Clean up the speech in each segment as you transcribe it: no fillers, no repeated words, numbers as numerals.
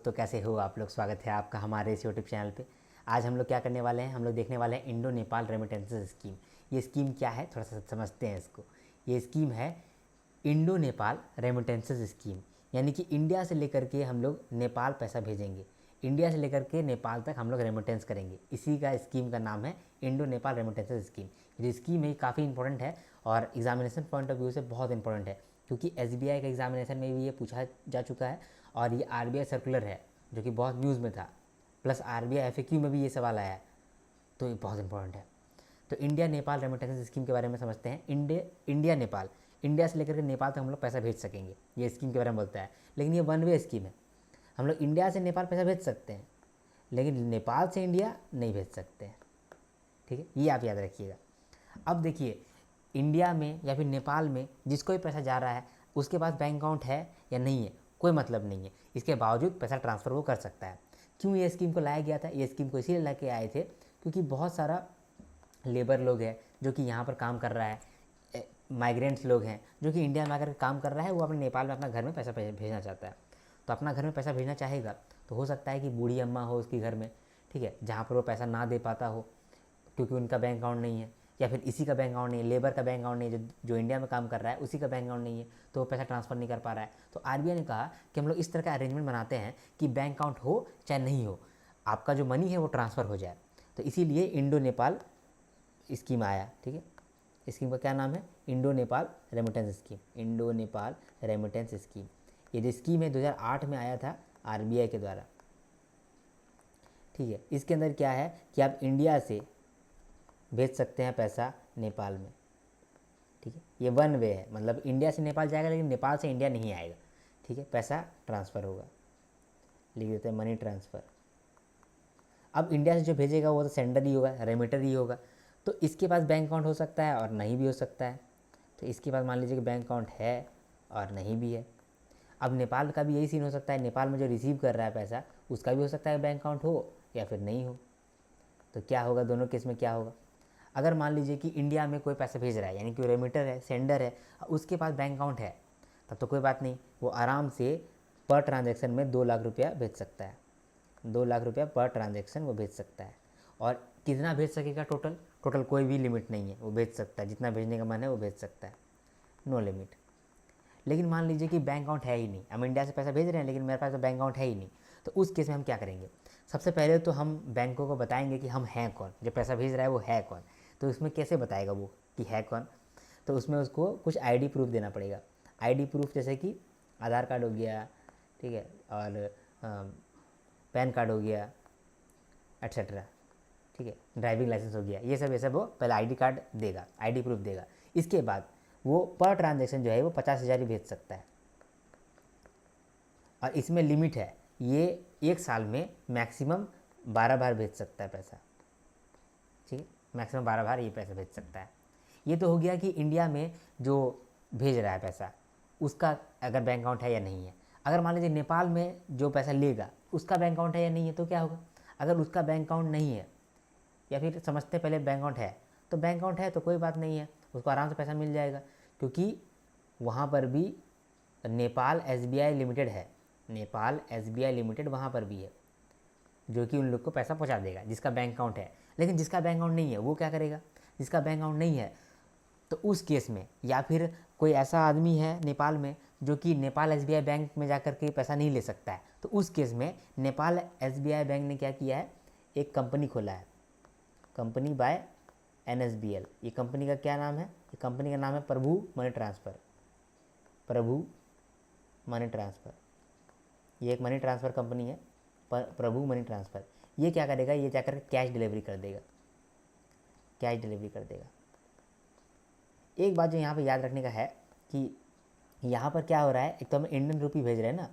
दोस्तों, कैसे हो आप लोग। स्वागत है आपका हमारे इस यूट्यूब चैनल पे। आज हम लोग क्या करने वाले हैं, हम लोग देखने वाले हैं इंडो नेपाल रेमिटेंसेस स्कीम। ये स्कीम क्या है, थोड़ा सा समझते हैं इसको। ये स्कीम है इंडो नेपाल रेमिटेंसेस स्कीम, यानी कि इंडिया से लेकर के हम लोग नेपाल पैसा भेजेंगे, इंडिया से लेकर के नेपाल तक हम लोग रेमिटेंस करेंगे। इसी का स्कीम का नाम है इंडो नेपाल रेमिटेंसेस स्कीम। ये स्कीम है काफ़ी इंपॉर्टेंट है और एग्जामिनेशन पॉइंट ऑफ व्यू से बहुत इंपॉर्टेंट है, क्योंकि एसबीआई का एग्जामिनेशन में भी ये पूछा जा चुका है और ये आरबीआई सर्कुलर है जो कि बहुत न्यूज़ में था, प्लस आरबीआई एफएक्यू में भी ये सवाल आया है, तो ये बहुत इंपॉर्टेंट है। तो इंडिया नेपाल रेमिटेंस स्कीम के बारे में समझते हैं। इंडिया नेपाल, इंडिया से लेकर के नेपाल तक हम लोग पैसा भेज सकेंगे, ये स्कीम के बारे में बोलता है। लेकिन ये वन वे स्कीम है, हम लोग इंडिया से नेपाल पैसा भेज सकते हैं लेकिन नेपाल से इंडिया नहीं भेज सकते हैं। ठीक है, ये आप याद रखिएगा। अब देखिए, इंडिया में या फिर नेपाल में जिसको भी पैसा जा रहा है उसके पास बैंक अकाउंट है या नहीं है कोई मतलब नहीं है, इसके बावजूद पैसा ट्रांसफ़र वो कर सकता है। क्यों ये स्कीम को लाया गया था, ये स्कीम को इसीलिए लेके आए थे क्योंकि बहुत सारा लेबर लोग है जो कि यहाँ पर काम कर रहा है, माइग्रेंट्स लोग हैं जो कि इंडिया में आकर काम कर रहा है, वो अपने नेपाल में अपना घर में पैसा भेजना चाहता है। तो अपना घर में पैसा भेजना चाहेगा तो हो सकता है कि बूढ़ी अम्मा हो उसके घर में, ठीक है, जहाँ पर वो पैसा ना दे पाता हो क्योंकि उनका बैंक अकाउंट नहीं है, या फिर इसी का बैंक अकाउंट नहीं है, लेबर का बैंक अकाउंट नहीं है, जो इंडिया में काम कर रहा है उसी का बैंक अकाउंट नहीं है, तो वो पैसा ट्रांसफ़र नहीं कर पा रहा है। तो आरबीआई ने कहा कि हम लोग इस तरह का अरेंजमेंट बनाते हैं कि बैंक अकाउंट हो चाहे नहीं हो, आपका जो मनी है वो ट्रांसफ़र हो जाए। तो इसीलिए इंडो नेपाल स्कीम आया। ठीक है, स्कीम का क्या नाम है, Indo Nepal remittance scheme. Indo Nepal remittance scheme, ये जो स्कीम है 2008 में आया था आरबीआई के द्वारा। ठीक है, इसके अंदर क्या है कि आप इंडिया से भेज सकते हैं पैसा नेपाल में। ठीक है, ये वन वे है, मतलब इंडिया से नेपाल जाएगा लेकिन नेपाल से इंडिया नहीं आएगा। ठीक है, पैसा ट्रांसफ़र होगा, लिख देते हैं मनी ट्रांसफ़र। अब इंडिया से जो भेजेगा वो तो सेंडर ही होगा, रेमिटर ही होगा, तो इसके पास बैंक अकाउंट हो सकता है और नहीं भी हो सकता है। तो इसके पास मान लीजिए कि बैंक अकाउंट है और नहीं भी है। अब नेपाल का भी यही सीन हो सकता है, नेपाल में जो रिसीव कर रहा है पैसा उसका भी हो सकता है बैंक अकाउंट हो या फिर नहीं हो। तो क्या होगा, दोनों केस में क्या होगा, अगर मान लीजिए कि इंडिया में कोई पैसा भेज रहा है, यानी कि रेमिटर है, सेंडर है, उसके पास बैंक अकाउंट है, तब तो कोई बात नहीं, वो आराम से पर ट्रांजैक्शन में 2 लाख रुपया भेज सकता है। 2 लाख रुपया पर ट्रांजैक्शन वो भेज सकता है। और कितना भेज सकेगा, टोटल टोटल कोई भी लिमिट नहीं है, वो भेज सकता है, जितना भेजने का मन है वो भेज सकता है, नो लिमिट। लेकिन मान लीजिए कि बैंक अकाउंट है ही नहीं, हम इंडिया से पैसा भेज रहे हैं लेकिन मेरे पास तो बैंक अकाउंट है ही नहीं, तो उस केस में हम क्या करेंगे, सबसे पहले तो हम बैंकों को बताएंगे कि हम हैं कौन, जो पैसा भेज रहा है वो है कौन। तो उसमें कैसे बताएगा वो कि है कौन, तो उसमें उसको कुछ आईडी प्रूफ देना पड़ेगा। आईडी प्रूफ जैसे कि आधार कार्ड हो गया, ठीक है, और पैन कार्ड हो गया, एट्सेट्रा। ठीक है, ड्राइविंग लाइसेंस हो गया, ये सब वो पहले आईडी कार्ड देगा, आईडी प्रूफ देगा। इसके बाद वो पर ट्रांजैक्शन जो है वो 50,000 ही भेज सकता है, और इसमें लिमिट है, ये 1 साल में मैक्सिमम 12 बार भेज सकता है पैसा। ठीक है, मैक्सिमम 12 बार ये पैसा भेज सकता है। ये तो हो गया कि इंडिया में जो भेज रहा है पैसा उसका अगर बैंक अकाउंट है या नहीं है। अगर मान लीजिए नेपाल में जो पैसा लेगा उसका बैंक अकाउंट है या नहीं है, तो क्या होगा, अगर उसका बैंक अकाउंट नहीं है, या फिर समझते पहले बैंक अकाउंट है, तो बैंक अकाउंट है तो कोई बात नहीं है, उसको आराम से पैसा मिल जाएगा, क्योंकि वहाँ पर भी नेपाल एसबीआई लिमिटेड है, नेपाल एसबीआई लिमिटेड वहाँ पर भी है जो कि उन लोग को पैसा पहुँचा देगा जिसका बैंक अकाउंट है। लेकिन जिसका बैंक अकाउंट नहीं है वो क्या करेगा, जिसका बैंक अकाउंट नहीं है तो उस केस में, या फिर कोई ऐसा आदमी है नेपाल में जो कि नेपाल एसबीआई बैंक में जाकर के पैसा नहीं ले सकता है, तो उस केस में नेपाल एसबीआई बैंक ने क्या किया है, एक कंपनी खोला है, कंपनी बाय एनएसबीएल। ये कंपनी का क्या नाम है, ये कंपनी का नाम है प्रभु मनी ट्रांसफ़र। प्रभु मनी ट्रांसफ़र, ये एक मनी ट्रांसफ़र कंपनी है, प्रभु मनी ट्रांसफ़र। ये क्या करेगा, ये जाकर कैश डिलीवरी कर देगा, कैश डिलीवरी कर देगा। एक बात जो यहाँ पे याद रखने का है कि यहाँ पर क्या हो रहा है, एक तो हम इंडियन रुपी भेज रहे हैं ना,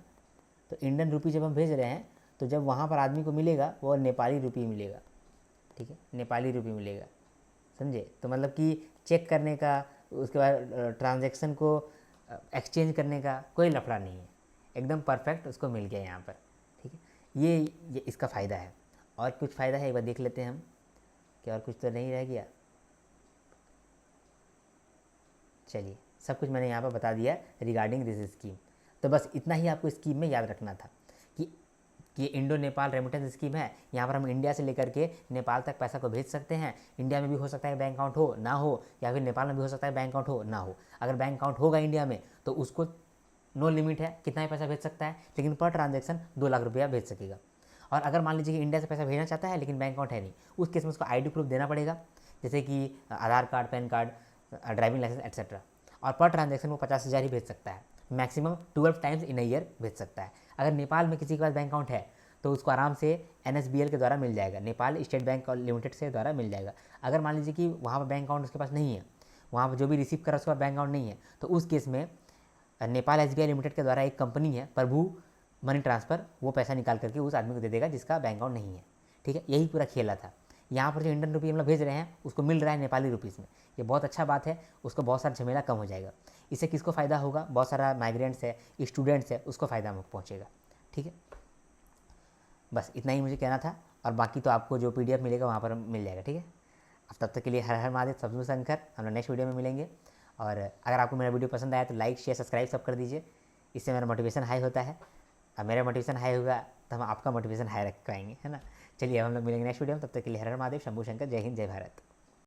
तो इंडियन रुपी जब हम भेज रहे हैं तो जब वहाँ पर आदमी को मिलेगा वो नेपाली रुपी मिलेगा। ठीक है, नेपाली रुपी मिलेगा, समझे। तो मतलब कि चेक करने का, उसके बाद ट्रांजैक्शन को एक्सचेंज करने का कोई लफड़ा नहीं है, एकदम परफेक्ट उसको मिल गया यहाँ पर। ठीक है, ये इसका फ़ायदा है। और कुछ फ़ायदा है, एक बार देख लेते हैं हम, क्या और कुछ तो नहीं रह गया। चलिए, सब कुछ मैंने यहाँ पर बता दिया रिगार्डिंग दिस स्कीम। तो बस इतना ही आपको स्कीम में याद रखना था कि कि ये इंडो नेपाल रेमिटेंस स्कीम है, यहाँ पर हम इंडिया से लेकर के नेपाल तक पैसा को भेज सकते हैं। इंडिया में भी हो सकता है बैंक अकाउंट हो ना हो, या फिर नेपाल में भी हो सकता है बैंक अकाउंट हो ना हो। अगर बैंक अकाउंट होगा इंडिया में तो उसको नो लिमिट है, कितना ही पैसा भेज सकता है, लेकिन पर ट्रांजेक्शन 2 लाख रुपया भेज सकेगा। और अगर मान लीजिए कि इंडिया से पैसा भेजना चाहता है लेकिन बैंक अकाउंट है नहीं, उस केस में उसको आईडी प्रूफ देना पड़ेगा, जैसे कि Aadhaar card, PAN card, driving licence etcetera. और पर ट्रांजेक्शन वो 50,000 ही भेज सकता है, maximum 12 times in a year भेज सकता है। अगर नेपाल में किसी के पास बैंक अकाउंट है तो उसको आराम से NSBL के द्वारा मिल जाएगा, नेपाल स्टेट बैंक लिमिटेड से द्वारा मिल जाएगा। अगर मान लीजिए कि वहाँ पर बैंक अकाउंट उसके पास नहीं है, वहाँ पर जो भी रिसीव कर रहा है उसके पास बैंक अकाउंट नहीं है, तो उस केस में नेपाल SBI लिमिटेड के द्वारा एक कंपनी है प्रभु मनी ट्रांसफ़र, वो पैसा निकाल करके उस आदमी को दे देगा जिसका बैंक अकाउंट नहीं है। ठीक है, यही पूरा खेला था। यहाँ पर जो इंडियन रुपये हम लोग भेज रहे हैं उसको मिल रहा है नेपाली रुपीज़ में, ये बहुत अच्छा बात है, उसको बहुत सारा झमेला कम हो जाएगा। इससे किसको फ़ायदा होगा, बहुत सारा माइग्रेंट्स है, स्टूडेंट्स है, उसको फ़ायदा पहुँचेगा। ठीक है, बस इतना ही मुझे कहना था, और बाकी तो आपको जो PDF मिलेगा वहाँ पर मिल जाएगा। ठीक है, अब तब तक के लिए हर हर महादेव, शंभू शंकर। हम लोग नेक्स्ट वीडियो में मिलेंगे। और अगर आपको मेरा वीडियो पसंद आया तो लाइक, शेयर, सब्सक्राइब सब कर दीजिए, इससे मेरा मोटिवेशन हाई होता है। अब मेरा मोटिवेशन हाई होगा तो हम आपका मोटिवेशन हाई रख पाएंगे, है ना। चलिए हम लोग मिलेंगे नेक्स्ट वीडियो में, तब तक के लिए हर हर महादेव, शंभू शंकर। जय हिंद, जय भारत।